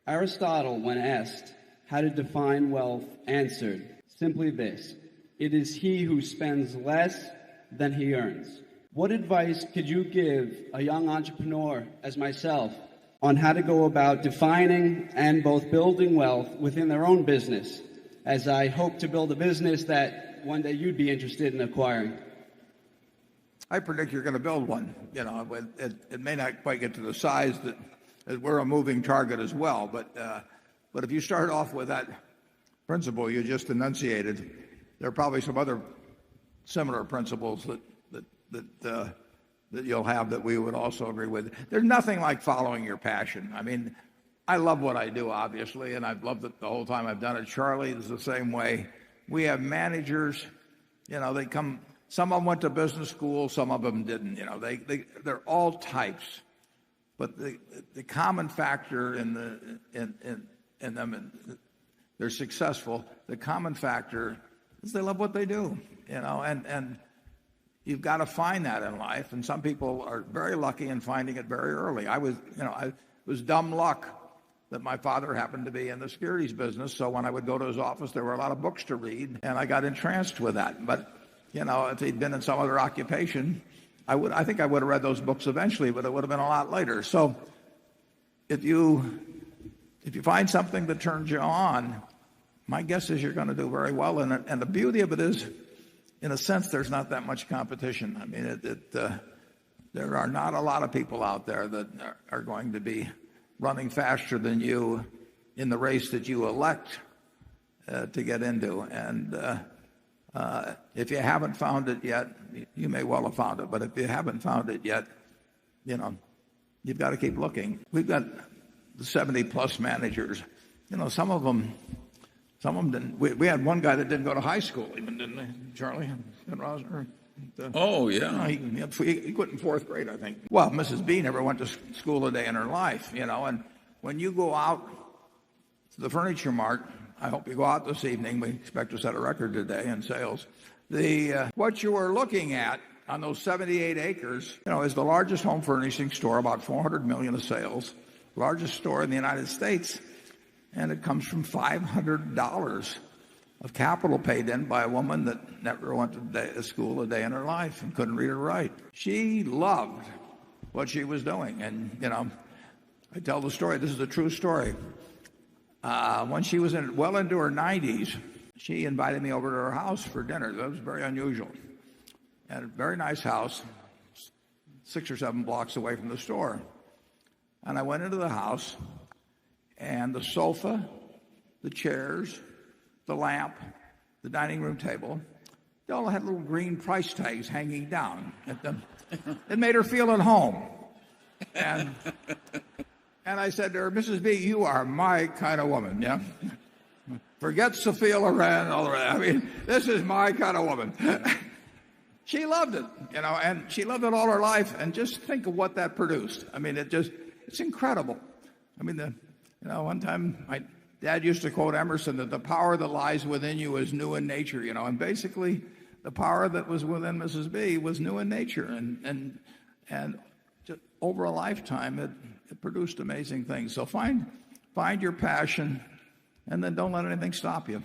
Aristotle, when asked how to define wealth, answered simply this: it is he who spends less than he earns. What advice could you give a young entrepreneur as myself on how to go about defining and both building wealth within their own business, as I hope to build a business that one day you'd be interested in acquiring? I predict you're going to build one. You know, it may not quite get to the size that we're a moving target as well. But if you start off with that principle you just enunciated, there are probably some other similar principles that you'll have that we would also agree with. There's nothing like following your passion. I mean, I love what I do, obviously, and I've loved it the whole time I've done it. Charlie is the same way. We have managers, you know, they come. Some of them went to business school, some of them didn't. You know, they're all types, but the common factor in them, and they're successful. The common factor is they love what they do. You know, and you've got to find that in life. And some people are very lucky in finding it very early. I was dumb luck that my father happened to be in the securities business. So when I would go to his office, there were a lot of books to read, and I got entranced with that. But you know, if he'd been in some other occupation, I think I would have read those books eventually, but it would have been a lot later. So if you find something that turns you on, my guess is you're going to do very well in it. And the beauty of it is, in a sense, there's not that much competition. I mean, there are not a lot of people out there that are going to be running faster than you in the race that you elect to get into. And if you haven't found it yet, you may well have found it. But if you haven't found it yet, you know, you've got to keep looking. We've got the 70-plus managers. You know, some of them didn't. We had one guy that didn't go to high school even, didn't they, Charlie? Oh, yeah. He quit in fourth grade, I think. Well, Mrs. B never went to school a day in her life, you know. And when you go out to the Furniture Mart, I hope you go out this evening. We expect to set a record today in sales. What you are looking at on those 78 acres, you know, is the largest home furnishing store, about $400 million of sales, largest store in the United States, and it comes from $500 of capital paid in by a woman that never went to school a day in her life and couldn't read or write. She loved what she was doing, and you know, I tell the story. This is a true story. When she was well into her 90s, she invited me over to her house for dinner. That was very unusual. At a very nice house, 6 or 7 blocks away from the store. And I went into the house, and the sofa, the chairs, the lamp, the dining room table, they all had little green price tags hanging down. It made her feel at home. And I said to her, Mrs. B, you are my kind of woman, yeah? Forget Sophia Loren and all the rest. I mean, this is my kind of woman. She loved it, you know, and she loved it all her life. And just think of what that produced. I mean, it's incredible. I mean, one time my dad used to quote Emerson that the power that lies within you is new in nature, you know, and basically the power that was within Mrs. B was new in nature. And just over a lifetime, it produced amazing things. So find your passion, and then don't let anything stop you.